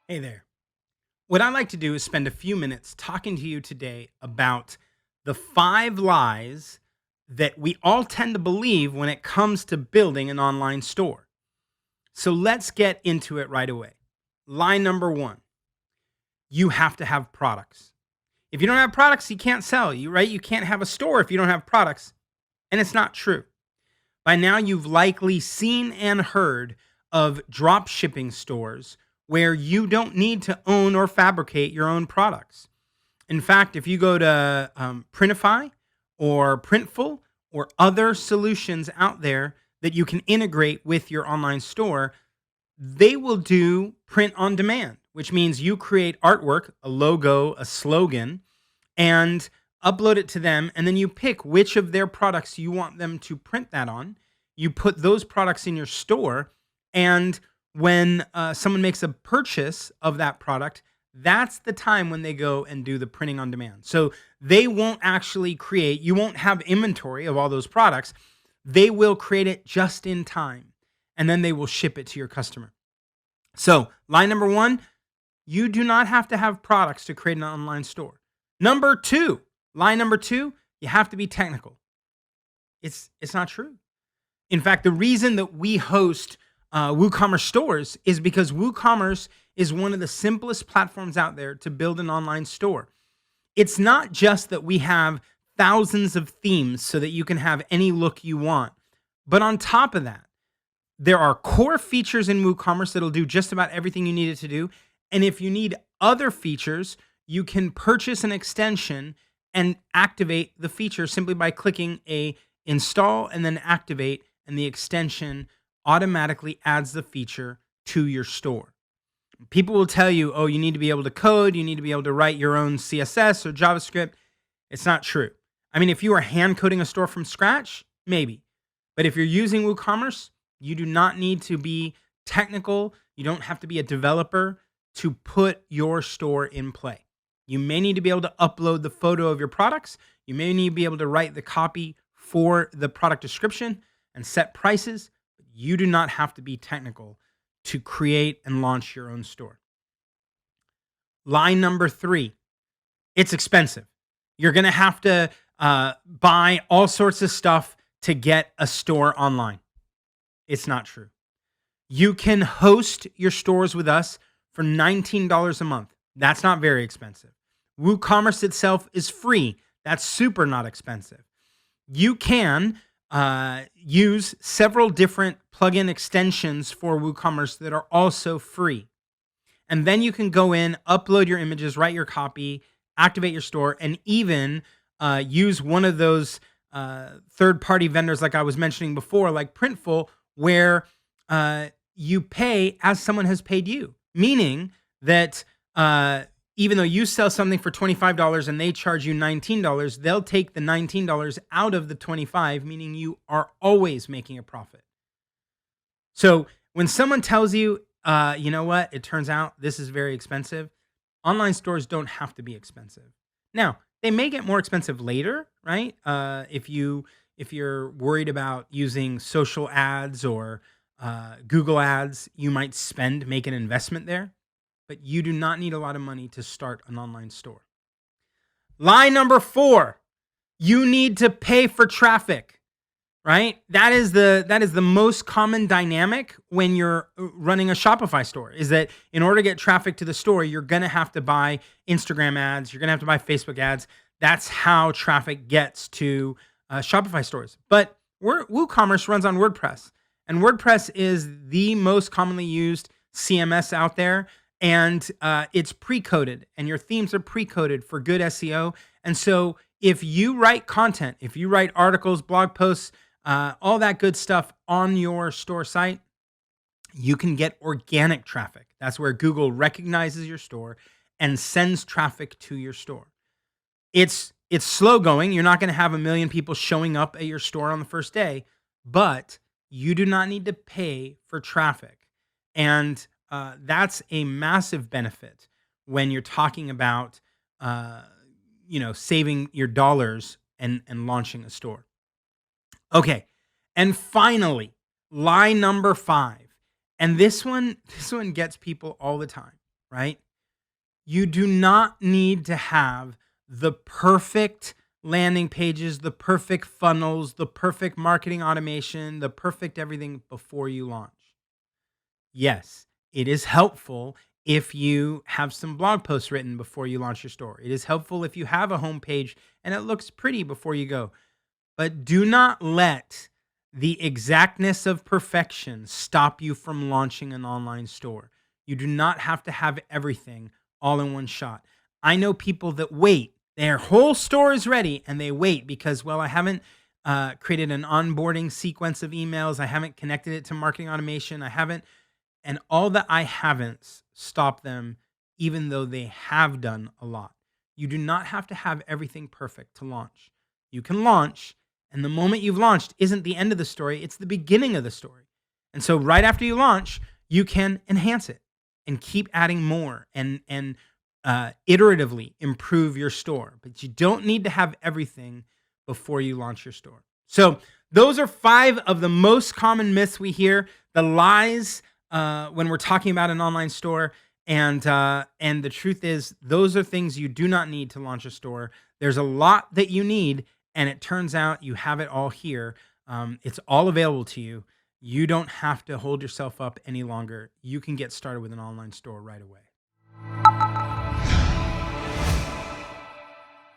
Hey there. What I like to do is spend a few minutes talking to you today about the 5 lies that we all tend to believe when it comes to building an online store. So let's get into it right away. Lie number one, you have to have products. If you don't have products, you can't sell, right? You can't have a store if you don't have products. And it's not true. By now, you've likely seen and heard of drop shipping stores where you don't need to own or fabricate your own products. In fact, if you go to Printify or Printful or other solutions out there that you can integrate with your online store, they will do print on demand, which means you create artwork, a logo, a slogan, and upload it to them. And then you pick which of their products you want them to print that on. You put those products in your store. And when someone makes a purchase of that product, that's the time when they go and do the printing on demand. So they won't actually create, you won't have inventory of all those products. They will create it just in time. And then they will ship it to your customer. So, lie number one, you do not have to have products to create an online store. Lie number two, you have to be technical. It's not true. In fact, the reason that we host WooCommerce stores is because WooCommerce is one of the simplest platforms out there to build an online store. It's not just that we have thousands of themes so that you can have any look you want, but on top of that, there are core features in WooCommerce that'll do just about everything you need it to do. And if you need other features, you can purchase an extension and activate the feature simply by clicking a install and then activate, and the extension automatically adds the feature to your store. People will tell you, oh, you need to be able to code, you need to be able to write your own CSS or JavaScript. It's not true. I mean, if you are hand coding a store from scratch, maybe. But if you're using WooCommerce, you do not need to be technical. You don't have to be a developer to put your store in play. You may need to be able to upload the photo of your products. You may need to be able to write the copy for the product description and set prices. But you do not have to be technical to create and launch your own store. Lie number three, it's expensive. You're going to have to buy all sorts of stuff to get a store online. It's not true. You can host your stores with us for $19 a month. That's not very expensive. WooCommerce itself is free. That's super not expensive. You can use several different plugin extensions for WooCommerce that are also free. And then you can go in, upload your images, write your copy, activate your store, and even use one of those third-party vendors like I was mentioning before, like Printful, where you pay as someone has paid you. Meaning that even though you sell something for $25 and they charge you $19, they'll take the $19 out of the $25, meaning you are always making a profit. So when someone tells you, you know what, it turns out this is very expensive, online stores don't have to be expensive. Now, they may get more expensive later, right? If you're worried about using social ads or Google ads, you might make an investment there, but you do not need a lot of money to start an online store. Lie number four, you need to pay for traffic, right? That is the most common dynamic when you're running a Shopify store, is that in order to get traffic to the store, you're going to have to buy Instagram ads. You're going to have to buy Facebook ads. That's how traffic gets to Shopify stores. But WooCommerce runs on WordPress. And WordPress is the most commonly used CMS out there. And it's pre-coded. And your themes are pre-coded for good SEO. And so if you write content, if you write articles, blog posts, all that good stuff on your store site, you can get organic traffic. That's where Google recognizes your store and sends traffic to your store. It's slow going. You're not going to have 1 million people showing up at your store on the first day, but you do not need to pay for traffic. And that's a massive benefit when you're talking about, saving your dollars and launching a store. Okay. And finally, lie number 5. And this one gets people all the time. right? You do not need to have the perfect landing pages, the perfect funnels, the perfect marketing automation, the perfect everything before you launch. Yes, it is helpful if you have some blog posts written before you launch your store. It is helpful if you have a homepage and it looks pretty before you go. But do not let the exactness of perfection stop you from launching an online store. You do not have to have everything all in one shot. I know people that wait. Their whole store is ready and they wait because, well, I haven't created an onboarding sequence of emails. I haven't connected it to marketing automation. I haven't, and all the I haven'ts stop them, even though they have done a lot. You do not have to have everything perfect to launch. You can launch, and the moment you've launched isn't the end of the story, it's the beginning of the story. And so right after you launch, you can enhance it and keep adding more and iteratively improve your store. But you don't need to have everything before you launch your store. So those are 5 of the most common myths we hear, the lies when we're talking about an online store. And the truth is, those are things you do not need to launch a store. There's a lot that you need, and it turns out you have it all here. It's all available to you. You don't have to hold yourself up any longer. You can get started with an online store right away.